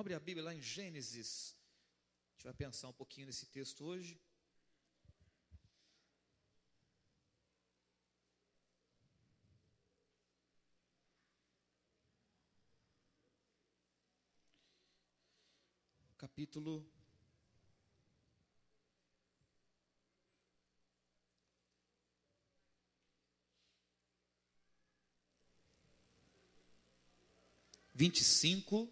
Abre a Bíblia lá em Gênesis. A gente vai pensar um pouquinho nesse texto hoje. Capítulo 25.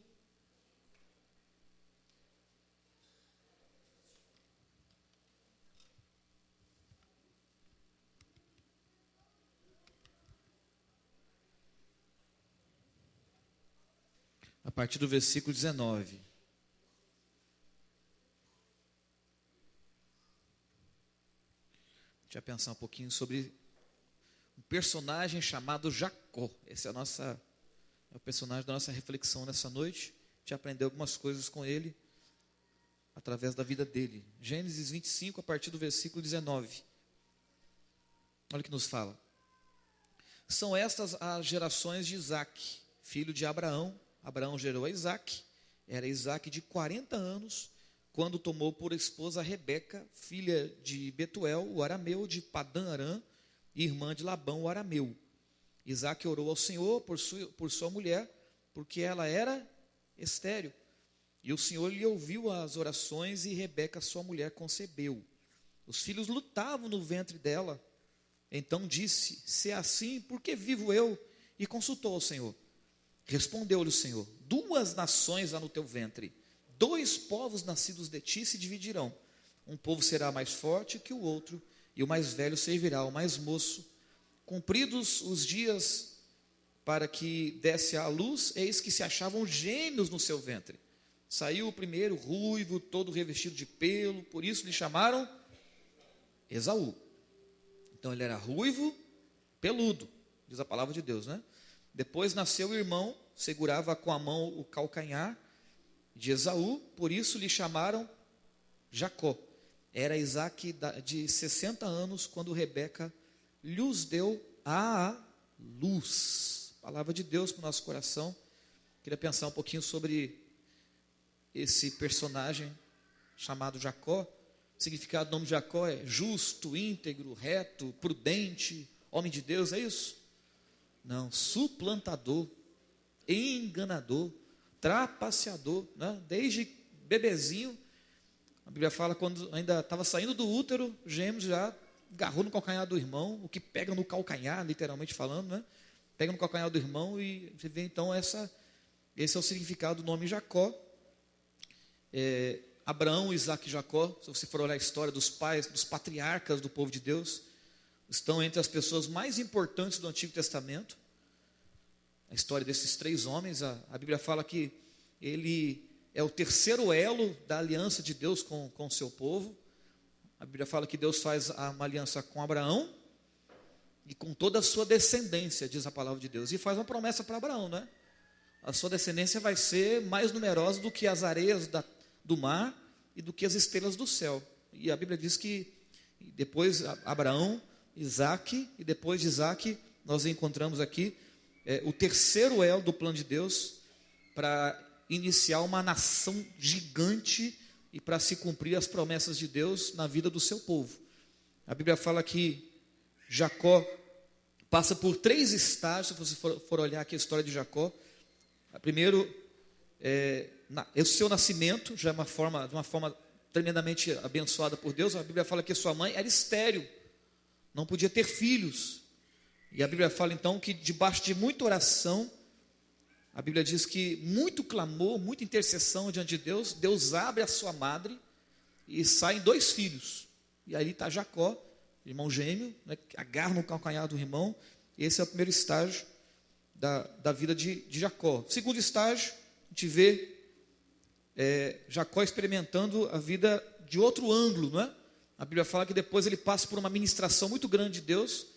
A partir do versículo 19. A gente vai pensar um pouquinho sobre um personagem chamado Jacó. Esse é o personagem da nossa reflexão nessa noite. A gente aprendeu algumas coisas com ele, através da vida dele. Gênesis 25, a partir do versículo 19. Olha o que nos fala. São estas as gerações de Isaque, filho de Abraão. Abraão gerou a Isaque. Era Isaque de 40 anos, quando tomou por esposa Rebeca, filha de Betuel, o arameu, de Padã-Arã, irmã de Labão, o arameu. Isaque orou ao Senhor por sua mulher, porque ela era estéril. E o Senhor lhe ouviu as orações e Rebeca, sua mulher, concebeu. Os filhos lutavam no ventre dela. Então disse: se é assim, por que vivo eu? E consultou ao Senhor. Respondeu-lhe o Senhor: 2 nações há no teu ventre, 2 povos nascidos de ti se dividirão. Um povo será mais forte que o outro, e o mais velho servirá ao mais moço. Cumpridos os dias para que desse à luz, eis que se achavam gêmeos no seu ventre. Saiu o primeiro, ruivo, todo revestido de pelo, por isso lhe chamaram Esaú. Então ele era ruivo, peludo, diz a palavra de Deus, né? Depois nasceu o irmão, segurava com a mão o calcanhar de Esaú, por isso lhe chamaram Jacó. Era Isaque de 60 anos, quando Rebeca lhes deu a luz. Palavra de Deus para o nosso coração. Queria pensar um pouquinho sobre esse personagem chamado Jacó. O significado do nome de Jacó é justo, íntegro, reto, prudente, homem de Deus, é isso? Não, suplantador, enganador, trapaceador, né? Desde bebezinho, a Bíblia fala, quando ainda estava saindo do útero, gêmeos já agarrou no calcanhar do irmão, o que pega no calcanhar, literalmente falando, né? Pega no calcanhar do irmão e você vê então esse é o significado do nome Jacó. Abraão, Isaque e Jacó, se você for olhar a história dos pais, dos patriarcas do povo de Deus, estão entre as pessoas mais importantes do Antigo Testamento. A história desses 3 homens, a Bíblia fala que ele é o terceiro elo da aliança de Deus com o seu povo. A Bíblia fala que Deus faz uma aliança com Abraão e com toda a sua descendência, diz a palavra de Deus. E faz uma promessa para Abraão, né? A sua descendência vai ser mais numerosa do que as areias do mar e do que as estrelas do céu. E a Bíblia diz que depois Abraão, Isaque, e depois de Isaque, nós encontramos aqui o terceiro elo do plano de Deus para iniciar uma nação gigante e para se cumprir as promessas de Deus na vida do seu povo. A Bíblia fala que Jacó passa por 3 estágios, se você for olhar aqui a história de Jacó. Primeiro, o seu nascimento, já de uma forma tremendamente abençoada por Deus. A Bíblia fala que sua mãe era estéril, não podia ter filhos. E a Bíblia fala então que debaixo de muita oração, a Bíblia diz que muito clamor, muita intercessão diante de Deus, Deus abre a sua madre e saem 2 filhos. E ali está Jacó, irmão gêmeo, né, que agarra no calcanhar do irmão. Esse é o primeiro estágio da vida de Jacó. Segundo estágio, a gente vê Jacó experimentando a vida de outro ângulo, não é? A Bíblia fala que depois ele passa por uma ministração muito grande de Deus.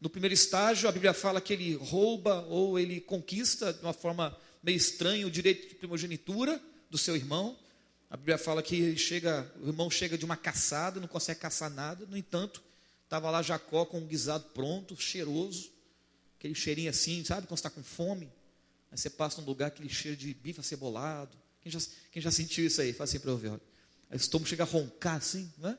No primeiro estágio, a Bíblia fala que ele rouba ou ele conquista de uma forma meio estranha o direito de primogenitura do seu irmão. A Bíblia fala que o irmão chega de uma caçada, não consegue caçar nada. No entanto, estava lá Jacó com um guisado pronto, cheiroso, aquele cheirinho assim, sabe, quando você está com fome. Aí você passa num lugar, aquele cheiro de bife acebolado, Quem já sentiu isso aí? Fala assim para eu ver. Olha. Aí o estômago chega a roncar assim, né?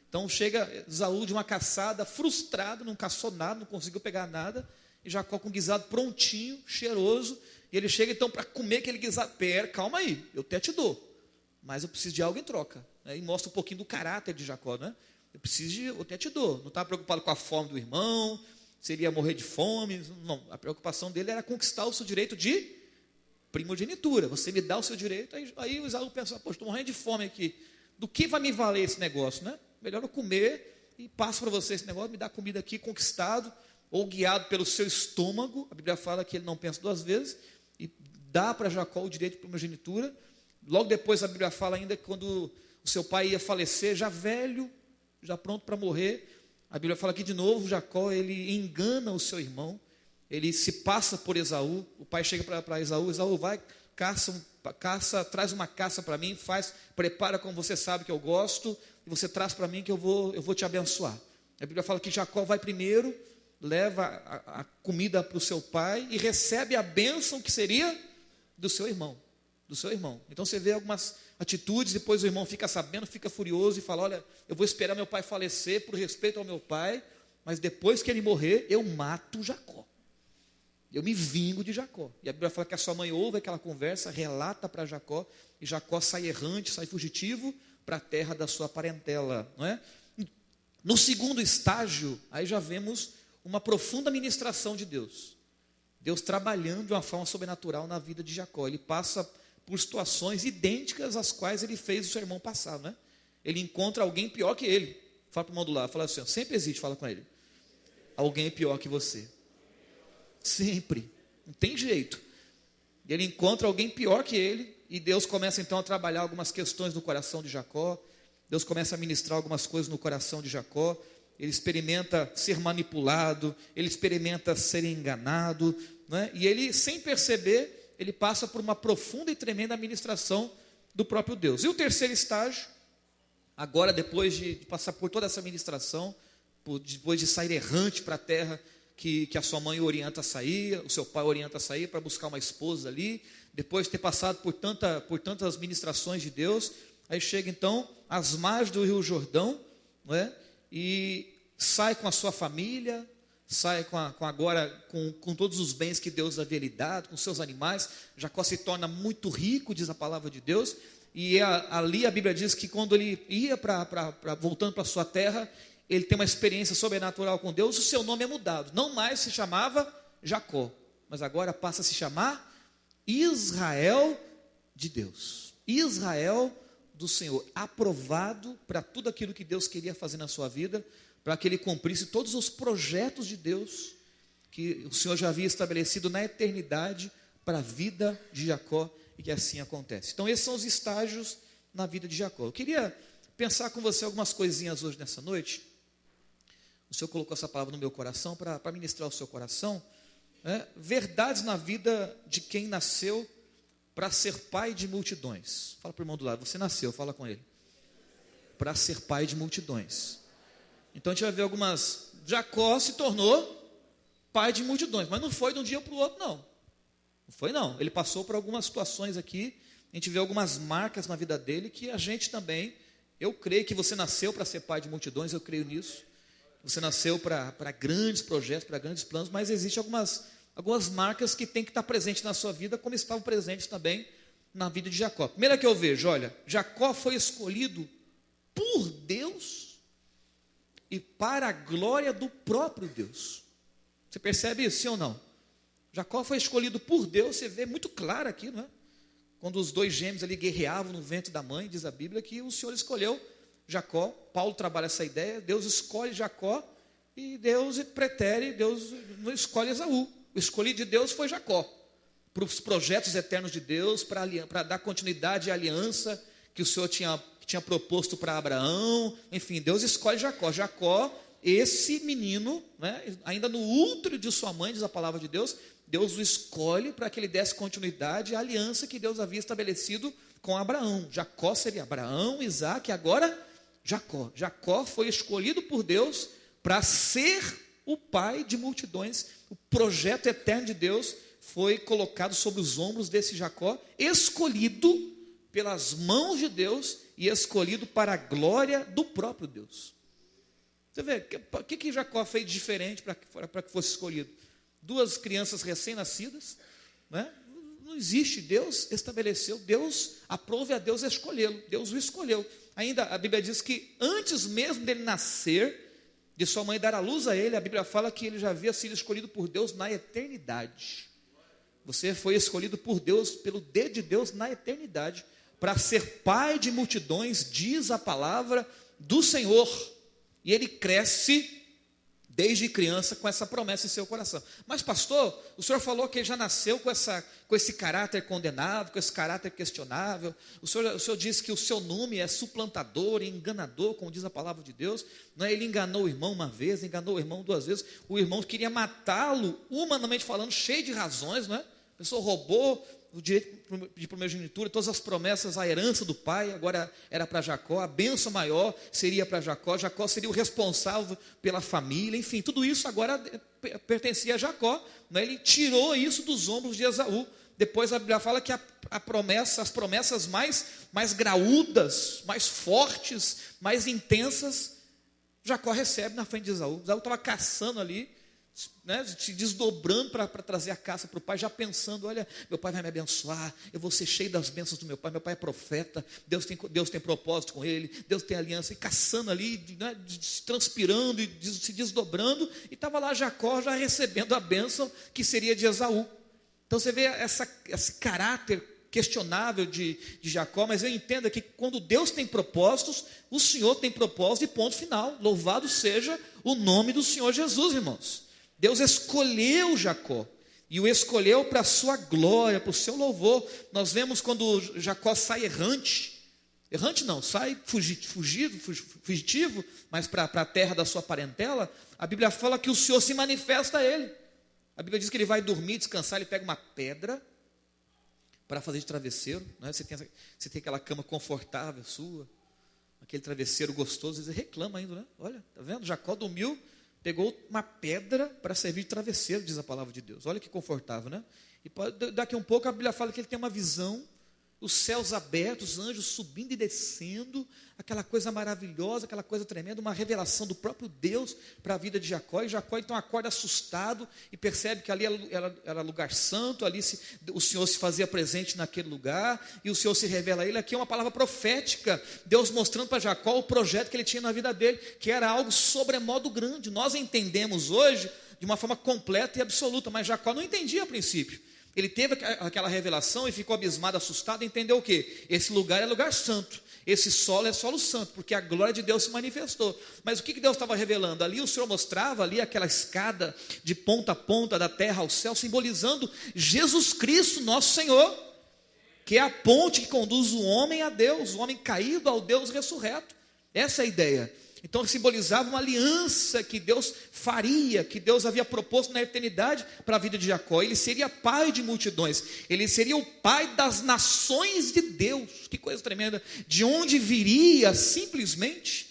Então chega Esaú de uma caçada, frustrado, não caçou nada, não conseguiu pegar nada, e Jacó com o guisado prontinho, cheiroso, e ele chega então para comer aquele guisado. Pera, calma aí, eu até te dou, mas eu preciso de algo em troca, né? E mostra um pouquinho do caráter de Jacó, né? Eu até te dou, não estava preocupado com a fome do irmão, se ele ia morrer de fome, não, a preocupação dele era conquistar o seu direito de primogenitura, você me dá o seu direito. Aí o Esaú pensa, poxa, estou morrendo de fome aqui, do que vai me valer esse negócio, né? Melhor eu comer e passo para você esse negócio, me dá comida aqui conquistado, ou guiado pelo seu estômago. A Bíblia fala que ele não pensa duas vezes, e dá para Jacó o direito de primogenitura. Logo depois a Bíblia fala ainda que quando o seu pai ia falecer, já velho, já pronto para morrer, a Bíblia fala que de novo Jacó, ele engana o seu irmão, ele se passa por Esaú. O pai chega para Esaú, Esaú vai, caça, traz uma caça para mim, prepara como você sabe que eu gosto, e você traz para mim que eu vou te abençoar. A Bíblia fala que Jacó vai primeiro, leva a comida para o seu pai e recebe a bênção que seria do seu irmão. Então você vê algumas atitudes, depois o irmão fica sabendo, fica furioso e fala, olha, eu vou esperar meu pai falecer por respeito ao meu pai, mas depois que ele morrer, eu mato Jacó. Eu me vingo de Jacó. E a Bíblia fala que a sua mãe ouve aquela conversa, relata para Jacó, e Jacó sai errante, sai fugitivo para a terra da sua parentela, não é? No segundo estágio, aí já vemos uma profunda ministração de Deus. Deus trabalhando de uma forma sobrenatural na vida de Jacó. Ele passa por situações idênticas às quais ele fez o seu irmão passar, né? Ele encontra alguém pior que ele. Fala para o irmão do lado, fala assim, ó, sempre existe, fala com ele. Alguém pior que você. Sempre. Não tem jeito. E ele encontra alguém pior que ele, e Deus começa então a trabalhar algumas questões no coração de Jacó. Deus começa a ministrar algumas coisas no coração de Jacó. Ele experimenta ser manipulado, ele experimenta ser enganado, né? E ele, sem perceber, ele passa por uma profunda e tremenda administração do próprio Deus. E o terceiro estágio, agora depois de passar por toda essa administração, depois de sair errante para a terra que a sua mãe orienta a sair, o seu pai orienta a sair para buscar uma esposa ali, depois de ter passado por tantas ministrações de Deus, aí chega então às margens do Rio Jordão, não é? E sai com a sua família, sai com todos os bens que Deus havia lhe dado, com seus animais. Jacó se torna muito rico, diz a palavra de Deus, e ali a Bíblia diz que quando ele ia voltando para a sua terra, ele tem uma experiência sobrenatural com Deus, o seu nome é mudado, não mais se chamava Jacó, mas agora passa a se chamar Israel de Deus, Israel do Senhor, aprovado para tudo aquilo que Deus queria fazer na sua vida, para que ele cumprisse todos os projetos de Deus, que o Senhor já havia estabelecido na eternidade, para a vida de Jacó, e que assim acontece. Então esses são os estágios na vida de Jacó. Eu queria pensar com você algumas coisinhas hoje nessa noite. O Senhor colocou essa palavra no meu coração, para ministrar o seu coração, né? Verdades na vida de quem nasceu para ser pai de multidões. Fala para o irmão do lado, você nasceu, fala com ele. Para ser pai de multidões. Então a gente vai ver algumas. Jacó se tornou pai de multidões, mas não foi de um dia para o outro, não. Não foi, não. Ele passou por algumas situações aqui, a gente vê algumas marcas na vida dele, que a gente também, eu creio que você nasceu para ser pai de multidões, eu creio nisso. Você nasceu para grandes projetos, para grandes planos, mas existem algumas marcas que tem que estar presentes na sua vida, como estavam presentes também na vida de Jacó. Primeira que eu vejo, olha, Jacó foi escolhido por Deus e para a glória do próprio Deus. Você percebe isso, sim ou não? Jacó foi escolhido por Deus, você vê muito claro aqui, não é? Quando os dois gêmeos ali guerreavam no ventre da mãe, diz a Bíblia que o Senhor escolheu Jacó. Paulo trabalha essa ideia, Deus escolhe Jacó e Deus pretere, Deus não escolhe Esaú. O escolhido de Deus foi Jacó, para os projetos eternos de Deus, para dar continuidade à aliança que o Senhor tinha proposto para Abraão. Enfim, Deus escolhe Jacó. Jacó, esse menino, né, ainda no útero de sua mãe, diz a palavra de Deus, Deus o escolhe para que ele desse continuidade à aliança que Deus havia estabelecido com Abraão. Jacó seria Abraão, Isaac, e agora Jacó. Jacó foi escolhido por Deus para ser o pai de multidões. O projeto eterno de Deus foi colocado sobre os ombros desse Jacó, escolhido pelas mãos de Deus e escolhido para a glória do próprio Deus. Você vê, o que Jacó fez de diferente para que fosse escolhido? 2 crianças recém-nascidas, né? Não existe, Deus estabeleceu, Deus aprove a Deus escolhê-lo, Deus o escolheu. Ainda a Bíblia diz que antes mesmo dele nascer, de sua mãe dar a luz a ele, a Bíblia fala que ele já havia sido escolhido por Deus na eternidade. Você foi escolhido por Deus, pelo dedo de Deus na eternidade, para ser pai de multidões, diz a palavra do Senhor. E ele cresce desde criança com essa promessa em seu coração. Mas pastor, o senhor falou que ele já nasceu com esse caráter condenável, com esse caráter questionável. O senhor disse que o seu nome é suplantador e enganador, como diz a palavra de Deus. Não é? Ele enganou o irmão uma vez, enganou o irmão 2 vezes. O irmão queria matá-lo, humanamente falando, cheio de razões, não é? A pessoa roubou o direito de primogenitura, todas as promessas, a herança do pai, agora era para Jacó, a bênção maior seria para Jacó, Jacó seria o responsável pela família, enfim, tudo isso agora pertencia a Jacó, né? Ele tirou isso dos ombros de Esaú. Depois a Bíblia fala que as promessas mais graúdas, mais fortes, mais intensas, Jacó recebe na frente de Esaú. Esaú estava caçando ali, né, se desdobrando para trazer a caça para o pai, já pensando, olha, meu pai vai me abençoar, eu vou ser cheio das bênçãos do meu pai é profeta, Deus tem propósito com ele, Deus tem aliança, e caçando ali, né, transpirando e se desdobrando, e estava lá Jacó já recebendo a bênção que seria de Esaú. Então você vê esse caráter questionável de Jacó, mas eu entendo que quando Deus tem propósitos, o Senhor tem propósito, e ponto final. Louvado seja o nome do Senhor Jesus, irmãos. Deus escolheu Jacó, e o escolheu para a sua glória, para o seu louvor. Nós vemos quando Jacó sai sai fugitivo, mas para a terra da sua parentela, a Bíblia fala que o Senhor se manifesta a ele. A Bíblia diz que ele vai dormir, descansar, ele pega uma pedra para fazer de travesseiro, né? Você tem aquela cama confortável sua, aquele travesseiro gostoso, você reclama ainda, né? Olha, tá vendo? Jacó dormiu, pegou uma pedra para servir de travesseiro, diz a palavra de Deus. Olha que confortável, né? E daqui a um pouco a Bíblia fala que ele tem uma visão, os céus abertos, os anjos subindo e descendo, aquela coisa maravilhosa, aquela coisa tremenda, uma revelação do próprio Deus para a vida de Jacó. E Jacó então acorda assustado e percebe que ali era lugar santo, ali o Senhor se fazia presente naquele lugar, e o Senhor se revela a ele. Aqui é uma palavra profética, Deus mostrando para Jacó o projeto que ele tinha na vida dele, que era algo sobremodo grande. Nós entendemos hoje de uma forma completa e absoluta, mas Jacó não entendia a princípio. Ele teve aquela revelação e ficou abismado, assustado, e entendeu o quê? Esse lugar é lugar santo, esse solo é solo santo, porque a glória de Deus se manifestou. Mas o que Deus estava revelando? Ali o Senhor mostrava ali aquela escada de ponta a ponta, da terra ao céu, simbolizando Jesus Cristo, nosso Senhor, que é a ponte que conduz o homem a Deus, o homem caído ao Deus ressurreto. Essa é a ideia. Então simbolizava uma aliança que Deus faria, que Deus havia proposto na eternidade para a vida de Jacó. Ele seria pai de multidões, ele seria o pai das nações de Deus. Que coisa tremenda! De onde viria simplesmente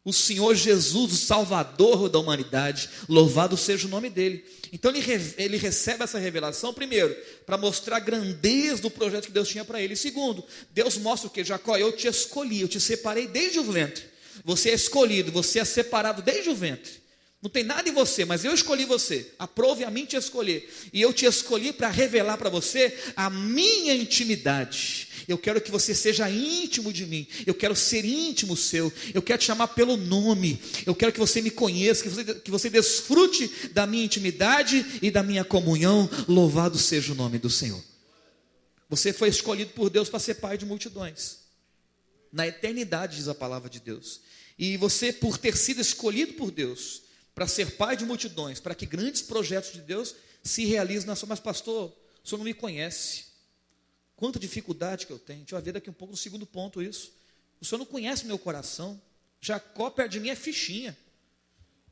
o Senhor Jesus, o Salvador da humanidade. Louvado seja o nome dele. Então ele recebe essa revelação, primeiro, para mostrar a grandeza do projeto que Deus tinha para ele. E segundo, Deus mostra o que? Jacó, eu te escolhi, eu te separei desde o ventre. Você é escolhido, você é separado desde o ventre. Não tem nada em você, mas eu escolhi você. Aprove a mim te escolher. E eu te escolhi para revelar para você a minha intimidade. Eu quero que você seja íntimo de mim. Eu quero ser íntimo seu. Eu quero te chamar pelo nome. Eu quero que você me conheça, que você desfrute da minha intimidade e da minha comunhão. Louvado seja o nome do Senhor. Você foi escolhido por Deus para ser pai de multidões. Na eternidade, diz a palavra de Deus. E você, por ter sido escolhido por Deus para ser pai de multidões, para que grandes projetos de Deus se realizem na sua... Mas pastor, o senhor não me conhece. Quanta dificuldade que eu tenho. A gente vai ver daqui um pouco no segundo ponto isso. O senhor não conhece meu coração. Jacó perto de mim é fichinha.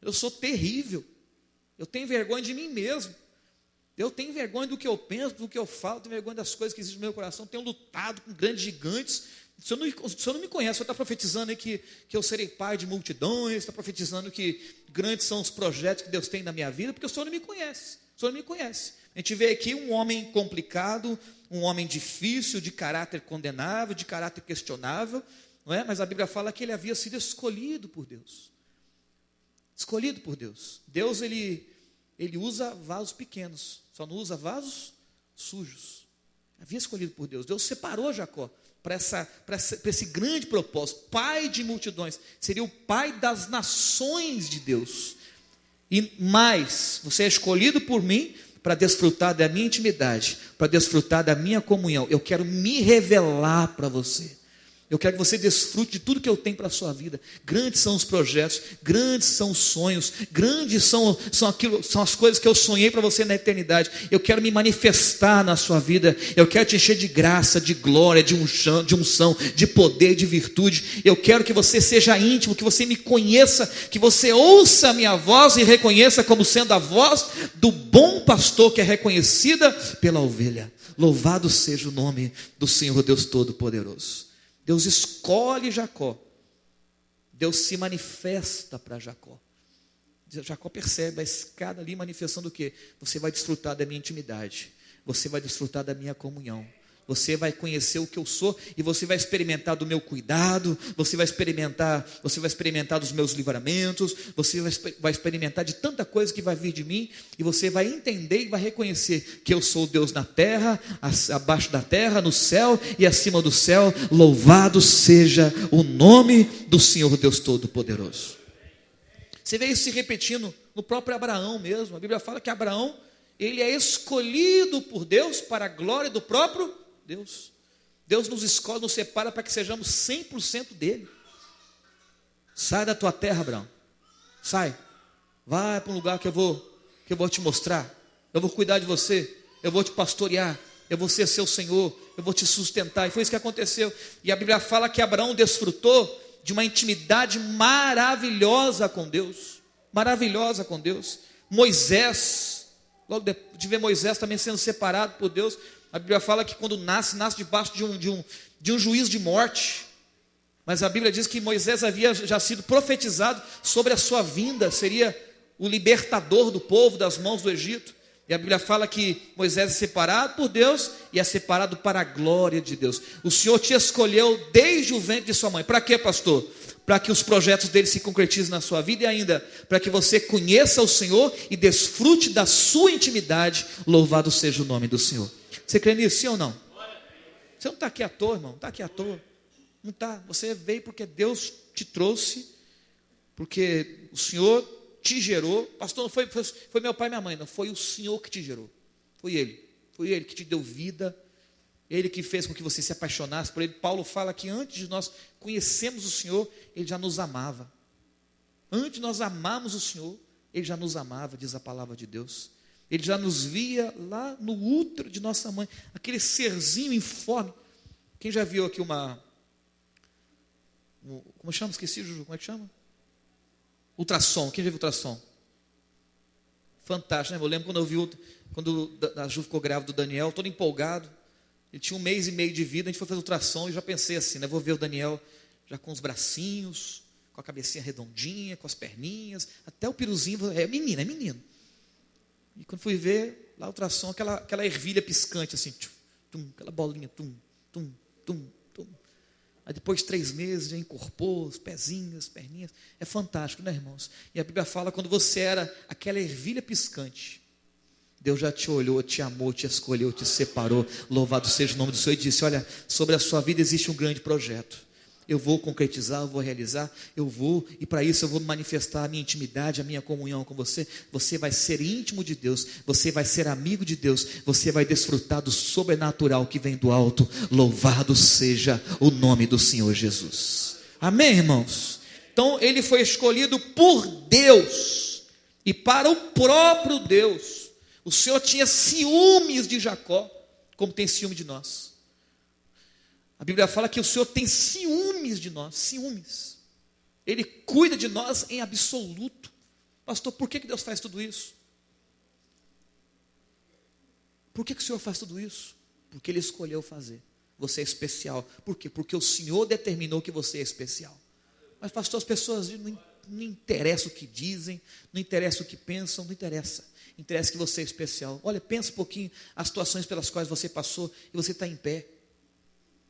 Eu sou terrível. Eu tenho vergonha de mim mesmo. Eu tenho vergonha do que eu penso, do que eu falo, tenho vergonha das coisas que existem no meu coração. Tenho lutado com grandes gigantes. O senhor não me conhece, o senhor está profetizando aí que eu serei pai de multidões, está profetizando que grandes são os projetos que Deus tem na minha vida, porque o senhor não me conhece. O senhor não me conhece. A gente vê aqui um homem complicado, um homem difícil, de caráter condenável, de caráter questionável, não é? Mas a Bíblia fala que ele havia sido escolhido por Deus. Escolhido por Deus. Deus, ele usa vasos pequenos, só não usa vasos sujos. Havia escolhido por Deus. Deus separou Jacó para esse grande propósito. Pai de multidões. Seria o pai das nações de Deus. E mais, você é escolhido por mim para desfrutar da minha intimidade, para desfrutar da minha comunhão. Eu quero me revelar para você. Eu quero que você desfrute de tudo que eu tenho para a sua vida. Grandes são os projetos, grandes são os sonhos, grandes são as coisas que eu sonhei para você na eternidade. Eu quero me manifestar na sua vida. Eu quero te encher de graça, de glória, de unção, de poder, de virtude. Eu quero que você seja íntimo, que você me conheça, que você ouça a minha voz e reconheça como sendo a voz do bom pastor que é reconhecida pela ovelha. Louvado seja o nome do Senhor Deus Todo-Poderoso. Deus escolhe Jacó. Deus se manifesta para Jacó. Jacó percebe a escada ali manifestando o quê? Você vai desfrutar da minha intimidade. Você vai desfrutar da minha comunhão. Você vai conhecer o que eu sou e você vai experimentar do meu cuidado, você vai experimentar dos meus livramentos, você vai experimentar de tanta coisa que vai vir de mim, e você vai entender e vai reconhecer que eu sou Deus na terra, abaixo da terra, no céu e acima do céu. Louvado seja o nome do Senhor Deus Todo-Poderoso. Você vê isso se repetindo no próprio Abraão mesmo. A Bíblia fala que Abraão, ele é escolhido por Deus para a glória do próprio Deus. Deus nos escolhe, nos separa para que sejamos 100% dele. Sai da tua terra, Abraão. Sai. Vai para um lugar que eu vou te mostrar. Eu vou cuidar de você. Eu vou te pastorear. Eu vou ser seu Senhor. Eu vou te sustentar. E foi isso que aconteceu. E a Bíblia fala que Abraão desfrutou de uma intimidade maravilhosa com Deus. Maravilhosa com Deus. Moisés, logo de ver Moisés também sendo separado por Deus, a Bíblia fala que quando nasce debaixo de um juízo de morte. Mas a Bíblia diz que Moisés havia já sido profetizado sobre a sua vinda, seria o libertador do povo das mãos do Egito. E a Bíblia fala que Moisés é separado por Deus e é separado para a glória de Deus. O Senhor te escolheu desde o ventre de sua mãe. Para quê, pastor? Para que os projetos dele se concretizem na sua vida, e ainda para que você conheça o Senhor e desfrute da sua intimidade. Louvado seja o nome do Senhor. Você crê nisso, sim ou não? Você não está aqui à toa, irmão. Não está aqui à toa. Não está. Você veio porque Deus te trouxe, porque o Senhor te gerou. Pastor, não foi meu pai e minha mãe, não. Foi o Senhor que te gerou. Foi Ele. Foi Ele que te deu vida. Ele que fez com que você se apaixonasse por Ele. Paulo fala que antes de nós conhecermos o Senhor, Ele já nos amava. Antes de nós amarmos o Senhor, Ele já nos amava, diz a palavra de Deus. Ele já nos via lá no útero de nossa mãe, aquele serzinho informe. Quem já viu aqui como chama? Esqueci, Juju, como é que chama? Ultrassom. Quem já viu ultrassom? Fantástico, né? Eu lembro quando a Ju ficou grávida do Daniel, todo empolgado. Ele tinha 1 mês e meio de vida, a gente foi fazer ultrassom e já pensei assim, né? Vou ver o Daniel já com os bracinhos, com a cabecinha redondinha, com as perninhas, até o piruzinho, é menino. E quando fui ver, lá o ultrassom, aquela ervilha piscante, assim, aquela bolinha, tum. Aí depois de 3 meses, já incorporou os pezinhos, as perninhas. É fantástico, né, irmãos? E a Bíblia fala, quando você era aquela ervilha piscante, Deus já te olhou, te amou, te escolheu, te separou. Louvado seja o nome do Senhor. E disse, olha, sobre a sua vida existe um grande projeto. Eu vou concretizar, eu vou realizar, e para isso eu vou manifestar a minha intimidade, a minha comunhão com você. Você vai ser íntimo de Deus, você vai ser amigo de Deus, você vai desfrutar do sobrenatural que vem do alto. Louvado seja o nome do Senhor Jesus. Amém, irmãos? Então ele foi escolhido por Deus e para o próprio Deus. O Senhor tinha ciúmes de Jacó, como tem ciúme de nós. A Bíblia fala que o Senhor tem ciúmes de nós, ciúmes. Ele cuida de nós em absoluto. Pastor, por que Deus faz tudo isso? Por que o Senhor faz tudo isso? Porque Ele escolheu fazer. Você é especial. Por quê? Porque o Senhor determinou que você é especial. Mas pastor, as pessoas não interessa o que dizem, não interessa o que pensam, não interessa. Interessa que você é especial. Olha, pensa um pouquinho as situações pelas quais você passou e você está em pé.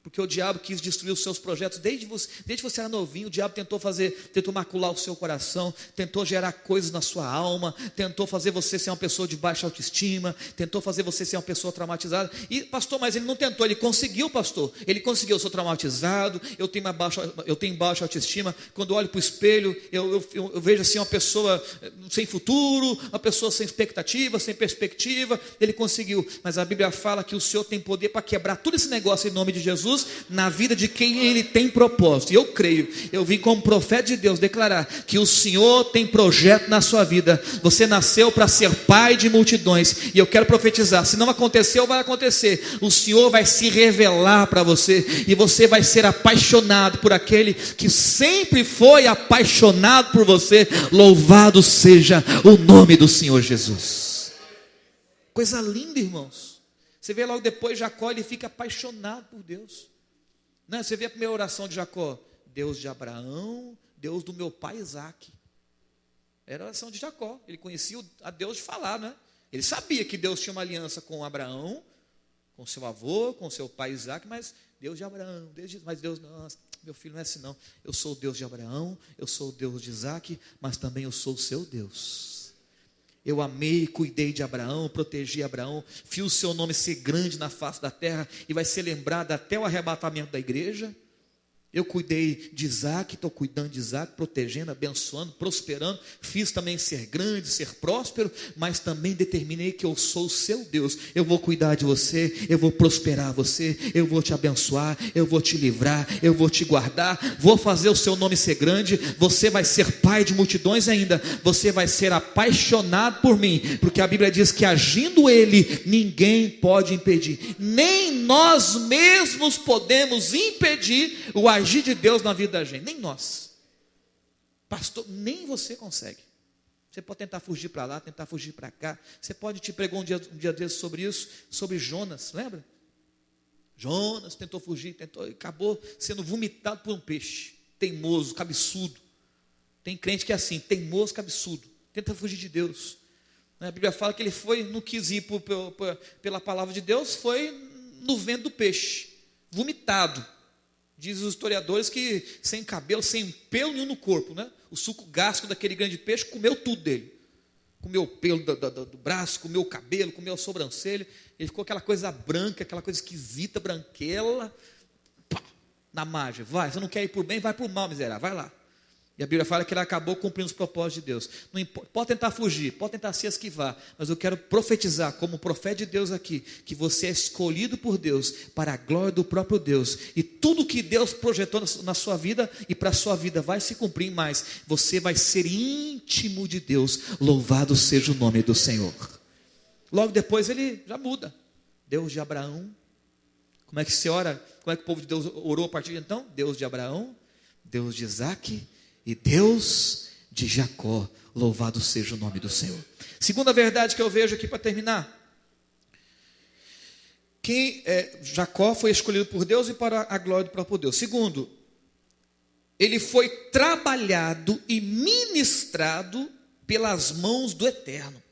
Porque o diabo quis destruir os seus projetos, desde você era novinho, o diabo tentou macular o seu coração, tentou gerar coisas na sua alma, tentou fazer você ser uma pessoa de baixa autoestima, tentou fazer você ser uma pessoa traumatizada. E pastor, mas ele não tentou, ele conseguiu, pastor. Ele conseguiu. Eu sou traumatizado, eu tenho baixa autoestima. Quando eu olho para o espelho, eu vejo assim uma pessoa sem futuro, uma pessoa sem expectativa, sem perspectiva. Ele conseguiu, mas a Bíblia fala que o Senhor tem poder para quebrar todo esse negócio em nome de Jesus, na vida de quem Ele tem propósito. E eu creio, eu vim como profeta de Deus declarar que o Senhor tem projeto na sua vida. Você nasceu para ser pai de multidões, e eu quero profetizar, se não aconteceu, vai acontecer. O Senhor vai se revelar para você, e você vai ser apaixonado por aquele que sempre foi apaixonado por você. Louvado seja o nome do Senhor Jesus. Coisa linda, irmãos. Você vê logo depois Jacó, ele fica apaixonado por Deus. Não, você vê a primeira oração de Jacó: Deus de Abraão, Deus do meu pai Isaque. Era a oração de Jacó. Ele conhecia a Deus de falar, né? Ele sabia que Deus tinha uma aliança com Abraão, com seu avô, com seu pai Isaque, mas Deus de Abraão, mas Deus, não, meu filho, não é assim não. Eu sou o Deus de Abraão, eu sou o Deus de Isaque, mas também eu sou o seu Deus. Eu amei, cuidei de Abraão, protegi Abraão, fiz o seu nome ser grande na face da terra, e vai ser lembrado até o arrebatamento da igreja. Eu cuidei de Isaque, estou cuidando de Isaque, protegendo, abençoando, prosperando. Fiz também ser grande, ser próspero, mas também determinei que eu sou o seu Deus. Eu vou cuidar de você, eu vou prosperar você, eu vou te abençoar, eu vou te livrar, eu vou te guardar, vou fazer o seu nome ser grande. Você vai ser pai de multidões ainda, você vai ser apaixonado por mim, porque a Bíblia diz que agindo Ele, ninguém pode impedir, nem nós mesmos podemos impedir o agir de Deus na vida da gente, nem nós, pastor, nem você consegue. Você pode tentar fugir para lá, tentar fugir para cá. Você pode, te pregou um dia desses sobre isso, sobre Jonas, lembra? Jonas tentou fugir, e acabou sendo vomitado por um peixe, teimoso, cabeçudo. Tem crente que é assim, teimoso, cabeçudo, tenta fugir de Deus. A Bíblia fala que ele não quis ir pela palavra de Deus, foi no vento do peixe, vomitado. Diz os historiadores que sem cabelo, sem pelo nenhum no corpo, né? O suco gástrico daquele grande peixe comeu tudo dele. Comeu o pelo do braço, comeu o cabelo, comeu a sobrancelha. Ele ficou aquela coisa branca, aquela coisa esquisita, branquela. Pá, na margem, vai, você não quer ir por bem, vai por mal, miserável, vai lá. E a Bíblia fala que ele acabou cumprindo os propósitos de Deus. Não importa, pode tentar fugir, pode tentar se esquivar, mas eu quero profetizar como profeta de Deus aqui, que você é escolhido por Deus para a glória do próprio Deus, e tudo que Deus projetou na sua vida e para a sua vida vai se cumprir, mais você vai ser íntimo de Deus. Louvado seja o nome do Senhor. Logo depois ele já muda. Deus de Abraão. Como é que se ora? Como é que o povo de Deus orou a partir de então? Deus de Abraão, Deus de Isaque e Deus de Jacó. Louvado seja o nome do Senhor. Segunda verdade que eu vejo aqui para terminar: Jacó foi escolhido por Deus e para a glória do próprio Deus. Segundo, ele foi trabalhado e ministrado pelas mãos do Eterno.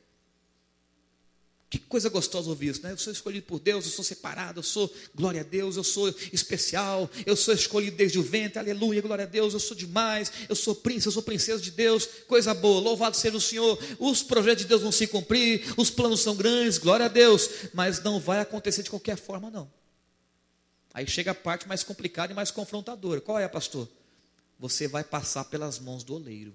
Que coisa gostosa ouvir isso, né? Eu sou escolhido por Deus, eu sou separado, eu sou, glória a Deus, eu sou especial, eu sou escolhido desde o ventre, aleluia, glória a Deus, eu sou demais, eu sou príncipe, eu sou princesa de Deus, coisa boa, louvado seja o Senhor. Os projetos de Deus vão se cumprir, os planos são grandes, glória a Deus, mas não vai acontecer de qualquer forma, não. Aí chega a parte mais complicada e mais confrontadora. Qual é, pastor? Você vai passar pelas mãos do oleiro.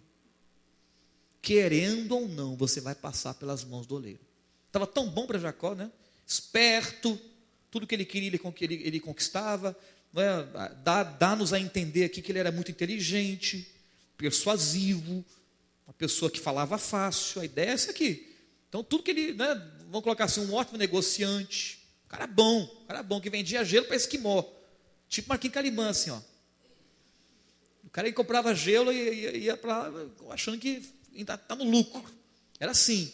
Querendo ou não, você vai passar pelas mãos do oleiro. Estava tão bom para Jacó, né? Esperto, tudo que ele queria ele conquistava, né? Dá-nos a entender aqui que ele era muito inteligente, persuasivo, uma pessoa que falava fácil. A ideia é essa aqui. Então tudo que ele, né? Vamos colocar assim, um ótimo negociante, um cara bom, que vendia gelo para esquimó, tipo Marquinhos Calimã, assim, ó. O cara que comprava gelo e ia para lá achando que ainda está no lucro. Era assim,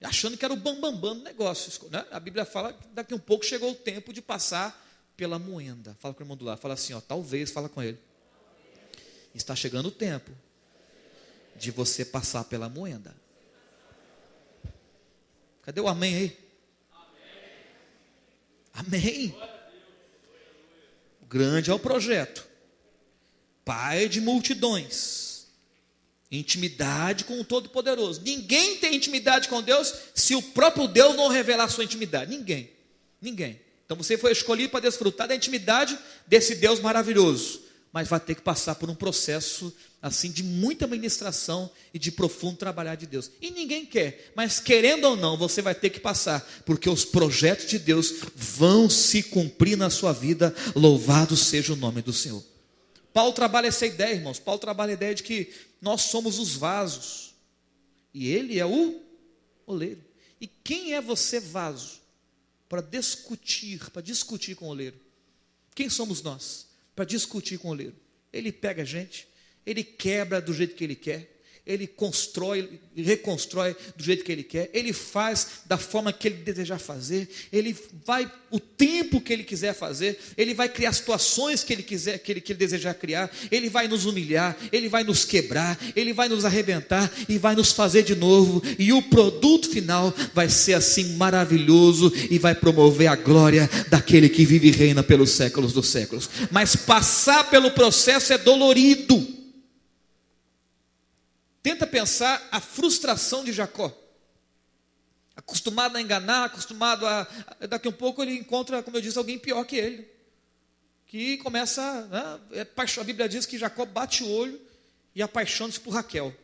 achando que era o bambambam do negócio, né? A Bíblia fala que daqui a um pouco chegou o tempo de passar pela moenda. Fala com o irmão do lado, fala assim, ó, talvez, fala com ele. Está chegando o tempo de você passar pela moenda. Cadê o amém aí? Amém. Grande é o projeto. Pai de multidões. Intimidade com o Todo-Poderoso. Ninguém tem intimidade com Deus se o próprio Deus não revelar a sua intimidade. Ninguém. Ninguém. Então você foi escolhido para desfrutar da intimidade desse Deus maravilhoso. Mas vai ter que passar por um processo assim de muita ministração e de profundo trabalhar de Deus. E ninguém quer, mas querendo ou não, você vai ter que passar, porque os projetos de Deus vão se cumprir na sua vida. Louvado seja o nome do Senhor. Paulo trabalha essa ideia, irmãos. Paulo trabalha a ideia de que nós somos os vasos e ele é o oleiro. E quem é você, vaso, para discutir com o oleiro? Quem somos nós para discutir com o oleiro? Ele pega a gente, ele quebra do jeito que ele quer, ele constrói e reconstrói do jeito que ele quer, ele faz da forma que ele desejar fazer, ele vai o tempo que ele quiser fazer, ele vai criar situações que ele quiser, que ele desejar criar, ele vai nos humilhar, ele vai nos quebrar, ele vai nos arrebentar e vai nos fazer de novo, e o produto final vai ser assim maravilhoso e vai promover a glória daquele que vive e reina pelos séculos dos séculos. Mas passar pelo processo é dolorido. Tenta pensar a frustração de Jacó. Acostumado a enganar, acostumado daqui a um pouco ele encontra, como eu disse, alguém pior que ele. Que começa, né, a Bíblia diz que Jacó bate o olho e apaixona-se por Raquel.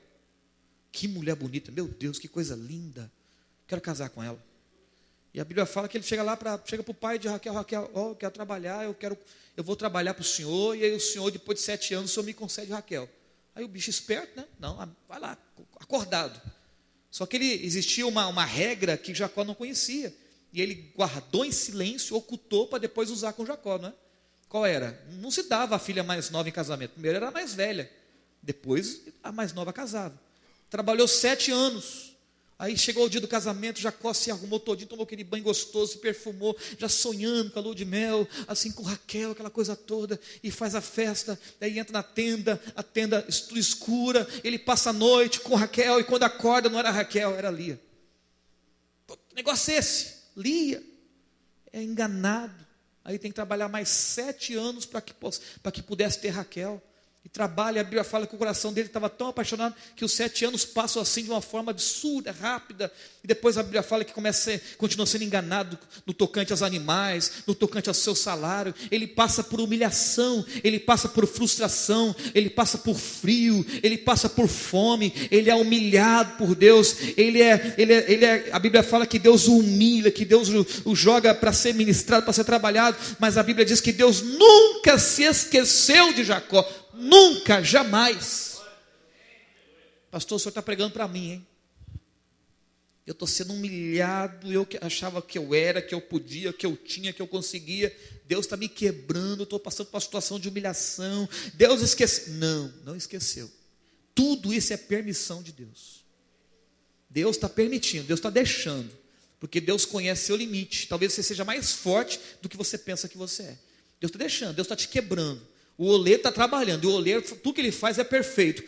Que mulher bonita, meu Deus, que coisa linda. Quero casar com ela. E a Bíblia fala que ele chega para o pai de Raquel, eu quero trabalhar, eu vou trabalhar para o senhor, e aí o senhor, depois de 7 anos, o senhor me concede Raquel. Aí o bicho esperto, né? Não, vai lá, acordado. Só que existia uma regra que Jacó não conhecia. E ele guardou em silêncio, ocultou para depois usar com Jacó, não é? Qual era? Não se dava a filha mais nova em casamento. Primeiro era a mais velha. Depois a mais nova casava. Trabalhou 7 anos. Aí chegou o dia do casamento, Jacó se arrumou todinho, tomou aquele banho gostoso, se perfumou, já sonhando com a lua de mel, assim com Raquel, aquela coisa toda, e faz a festa, daí entra na tenda, a tenda escura, ele passa a noite com Raquel, e quando acorda não era Raquel, era Lia. Que negócio é esse? Lia é enganado, aí tem que trabalhar mais 7 anos para que pudesse ter Raquel. E trabalha, a Bíblia fala que o coração dele estava tão apaixonado que os 7 anos passam assim de uma forma absurda, rápida. E depois a Bíblia fala que continua sendo enganado no tocante aos animais, no tocante ao seu salário. Ele passa por humilhação, ele passa por frustração, ele passa por frio, ele passa por fome, ele é humilhado por Deus. A Bíblia fala que Deus o humilha, que Deus o joga para ser ministrado, para ser trabalhado. Mas a Bíblia diz que Deus nunca se esqueceu de Jacó. Nunca, jamais. Pastor, o senhor está pregando para mim, hein? Eu estou sendo humilhado, eu que achava que eu era, que eu podia, que eu tinha, que eu conseguia. Deus está me quebrando, eu estou passando por uma situação de humilhação. Deus esqueceu. Não esqueceu. Tudo isso é permissão de Deus. Deus está permitindo, Deus está deixando. Porque Deus conhece seu limite. Talvez você seja mais forte do que você pensa que você é. Deus está deixando, Deus está te quebrando. O oleiro está trabalhando, e o oleiro, tudo que ele faz é perfeito.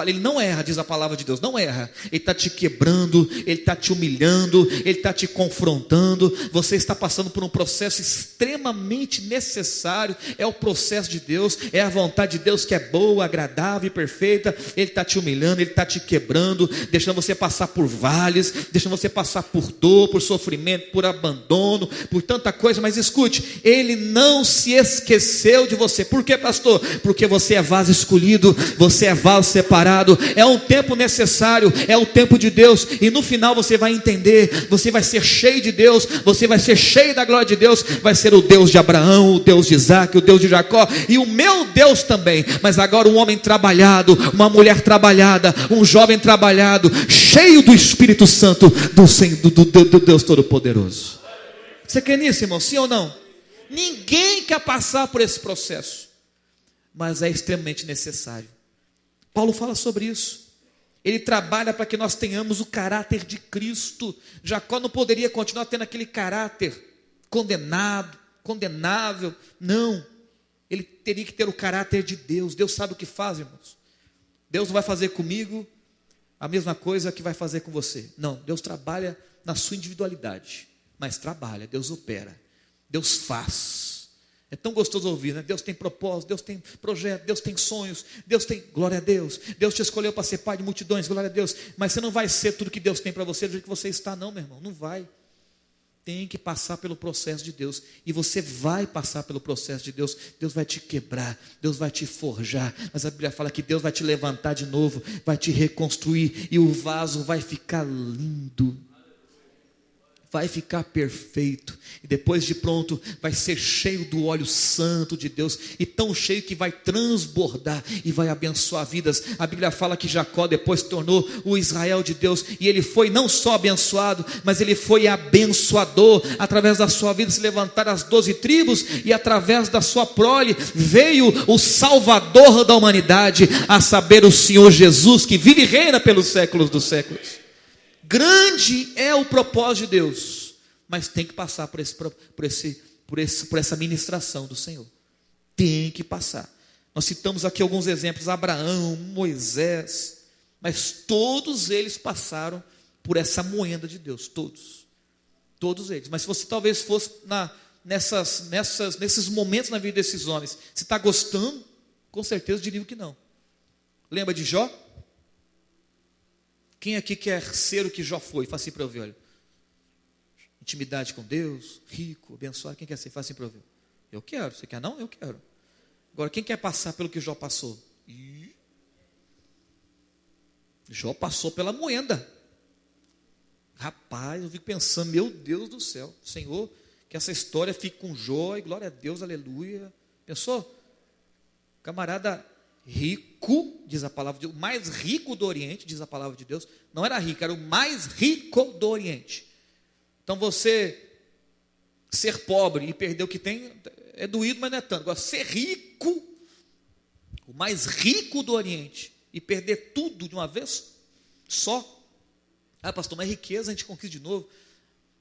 Ele não erra, diz a palavra de Deus, não erra. Ele está te quebrando, ele está te humilhando, ele está te confrontando. Você está passando por um processo extremamente necessário. É o processo de Deus, é a vontade de Deus que é boa, agradável e perfeita. Ele está te humilhando, ele está te quebrando, deixando você passar por vales, deixando você passar por dor, por sofrimento, por abandono, por tanta coisa. Mas escute, ele não se esqueceu de você. Por quê, pastor? Porque você é vaso escolhido, você é vaso separado. É um tempo necessário, é o tempo de Deus, e no final você vai entender, você vai ser cheio de Deus, você vai ser cheio da glória de Deus, vai ser o Deus de Abraão, o Deus de Isaac, o Deus de Jacó, e o meu Deus também. Mas agora um homem trabalhado, uma mulher trabalhada, um jovem trabalhado, cheio do Espírito Santo, do Deus Todo-Poderoso. Você crê nisso, irmão? Sim ou não? Ninguém quer passar por esse processo, mas é extremamente necessário. Paulo fala sobre isso. Ele trabalha para que nós tenhamos o caráter de Cristo. Jacó não poderia continuar tendo aquele caráter condenado, condenável. Não, ele teria que ter o caráter de Deus. Deus sabe o que faz, irmãos. Deus não vai fazer comigo a mesma coisa que vai fazer com você. Não, Deus trabalha na sua individualidade, mas trabalha, Deus opera, Deus faz. É tão gostoso ouvir, né? Deus tem propósito, Deus tem projeto, Deus tem sonhos, Deus tem, glória a Deus, Deus te escolheu para ser pai de multidões, glória a Deus, mas você não vai ser tudo que Deus tem para você do jeito que você está, não, meu irmão, não vai. Tem que passar pelo processo de Deus, e você vai passar pelo processo de Deus. Deus vai te quebrar, Deus vai te forjar, mas a Bíblia fala que Deus vai te levantar de novo, vai te reconstruir, e o vaso vai ficar lindo, vai ficar perfeito, e depois de pronto, vai ser cheio do óleo santo de Deus, e tão cheio que vai transbordar, e vai abençoar vidas. A Bíblia fala que Jacó depois se tornou o Israel de Deus, e ele foi não só abençoado, mas ele foi abençoador. Através da sua vida se levantaram as 12 tribos, e através da sua prole, veio o Salvador da humanidade, a saber, o Senhor Jesus, que vive e reina pelos séculos dos séculos. Grande é o propósito de Deus, mas tem que passar por essa ministração do Senhor. Tem que passar. Nós citamos aqui alguns exemplos: Abraão, Moisés, mas todos eles passaram por essa moenda de Deus, todos eles. Mas se você talvez fosse nesses momentos na vida desses homens, você está gostando? Com certeza diria que não. Lembra de Jó? Quem aqui quer ser o que Jó foi? Faça assim para eu ver, olha. Intimidade com Deus, rico, abençoado. Quem quer ser? Faça assim para eu ver. Eu quero. Você quer não? Eu quero. Agora, quem quer passar pelo que Jó passou? Jó passou pela moenda. Rapaz, eu fico pensando, meu Deus do céu, Senhor, que essa história fique com Jó, e glória a Deus, aleluia. Pensou? Camarada rico, diz a palavra de Deus, o mais rico do Oriente, diz a palavra de Deus. Não era rico, era o mais rico do Oriente. Então você ser pobre e perder o que tem é doído, mas não é tanto. Agora ser rico, o mais rico do Oriente, e perder tudo de uma vez só. Ah, pastor, mas riqueza a gente conquista de novo.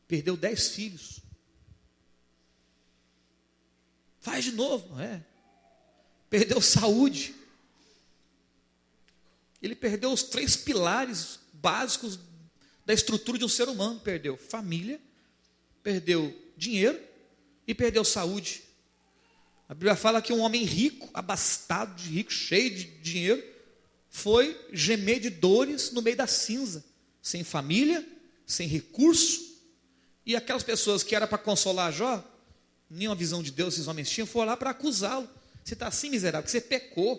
Perdeu 10 filhos. Faz de novo, não é? Perdeu saúde. Ele perdeu os 3 pilares básicos da estrutura de um ser humano. Perdeu família, perdeu dinheiro e perdeu saúde. A Bíblia fala que um homem rico, abastado de rico, cheio de dinheiro, foi gemer de dores no meio da cinza, sem família, sem recurso. E aquelas pessoas que era para consolar Jó, nenhuma visão de Deus esses homens tinham, foram lá para acusá-lo. Você está assim, miserável, porque você pecou,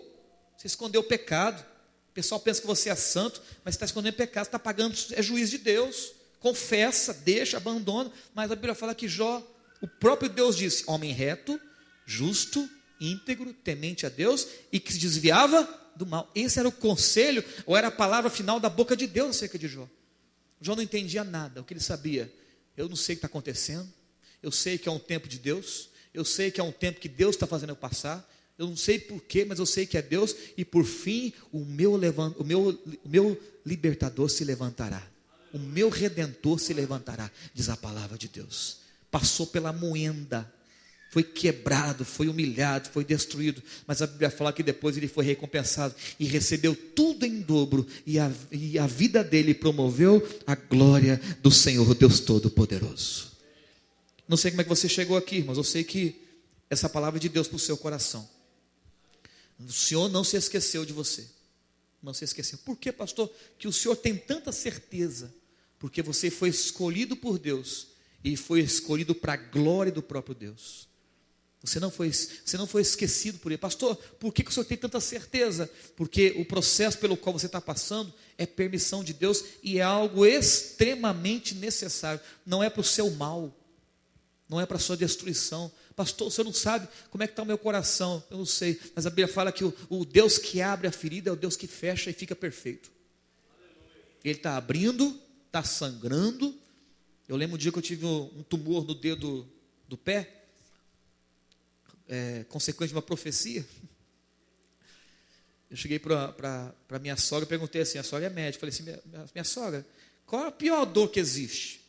você escondeu o pecado. O pessoal pensa que você é santo, mas você está escondendo o pecado, está pagando, é juiz de Deus. Confessa, deixa, abandona. Mas a Bíblia fala que Jó, o próprio Deus disse, homem reto, justo, íntegro, temente a Deus, e que se desviava do mal. Esse era o conselho, ou era a palavra final da boca de Deus acerca de Jó. Jó não entendia nada. O que ele sabia? Eu não sei o que está acontecendo, eu sei que é um tempo de Deus, eu sei que é um tempo que Deus está fazendo eu passar, eu não sei porquê, mas eu sei que é Deus, e por fim o meu libertador se levantará, o meu redentor se levantará, diz a palavra de Deus. Passou pela moenda, foi quebrado, foi humilhado, foi destruído, mas a Bíblia fala que depois ele foi recompensado e recebeu tudo em dobro, e a vida dele promoveu a glória do Senhor Deus Todo-Poderoso. Não sei como é que você chegou aqui, mas eu sei que essa palavra é de Deus para o seu coração. O Senhor não se esqueceu de você, não se esqueceu. Por que, pastor, que o Senhor tem tanta certeza? Porque você foi escolhido por Deus, e foi escolhido para a glória do próprio Deus. Você não foi esquecido por ele. Pastor, por que o senhor tem tanta certeza? Porque o processo pelo qual você está passando é permissão de Deus, e é algo extremamente necessário. Não é para o seu mal, não é para a sua destruição. Pastor, o senhor não sabe como é que está o meu coração. Eu não sei, mas a Bíblia fala que o Deus que abre a ferida é o Deus que fecha e fica perfeito. Ele está abrindo, está sangrando. Eu lembro um dia que eu tive um tumor no dedo do pé, consequente de uma profecia. Eu cheguei para minha sogra e perguntei assim, a sogra é médica, falei assim, minha sogra, qual é a pior dor que existe?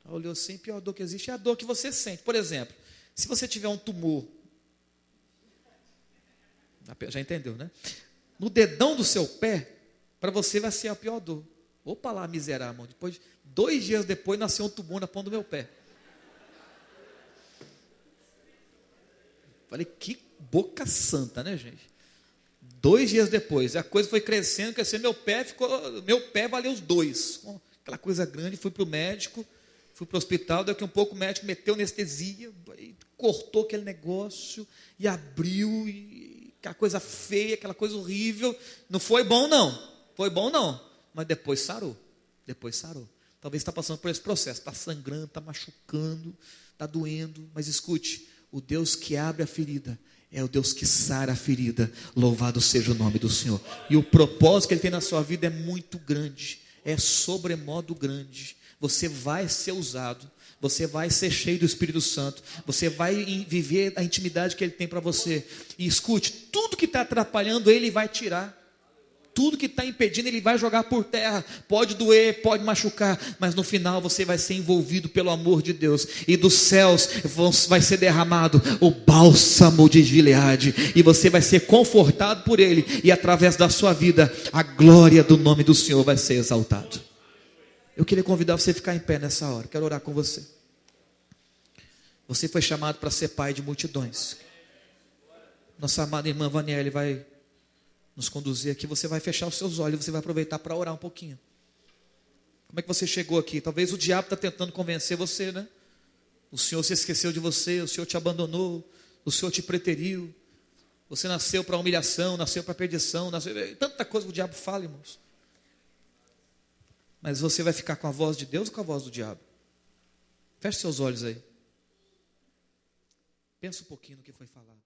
Ela olhou assim, a pior dor que existe é a dor que você sente. Por exemplo, se você tiver um tumor, já entendeu, né? No dedão do seu pé, Para você vai ser a pior dor. Opa lá, miserável, irmão. Depois, 2 dias depois, nasceu um tumor na ponta do meu pé. Falei, que boca santa, né, gente? 2 dias depois, a coisa foi crescendo, meu pé valeu os 2. Aquela coisa grande, fui para o médico, fui para o hospital, daqui um pouco o médico meteu anestesia, cortou aquele negócio e abriu, e aquela coisa feia, aquela coisa horrível. Não foi bom não, mas depois sarou. Talvez está passando por esse processo, está sangrando, está machucando, está doendo, mas escute, o Deus que abre a ferida é o Deus que sara a ferida. Louvado seja o nome do Senhor. E o propósito que Ele tem na sua vida é muito grande, é sobremodo grande. Você vai ser usado, você vai ser cheio do Espírito Santo, você vai viver a intimidade que Ele tem para você. E escute, tudo que está atrapalhando Ele vai tirar. Tudo que está impedindo, Ele vai jogar por terra. Pode doer, pode machucar, mas no final você vai ser envolvido pelo amor de Deus. E dos céus vai ser derramado o bálsamo de Gileade. E você vai ser confortado por Ele. E através da sua vida, a glória do nome do Senhor vai ser exaltado. Eu queria convidar você a ficar em pé nessa hora. Quero orar com você. Você foi chamado para ser pai de multidões. Nossa amada irmã Vaniele vai nos conduzir aqui. Você vai fechar os seus olhos, você vai aproveitar para orar um pouquinho. Como é que você chegou aqui? Talvez o diabo está tentando convencer você, né? O Senhor se esqueceu de você, o Senhor te abandonou, o Senhor te preteriu. Você nasceu para humilhação, nasceu para perdição, tanta coisa que o diabo fala, irmãos. Mas você vai ficar com a voz de Deus ou com a voz do diabo? Feche seus olhos aí. Pensa um pouquinho no que foi falado.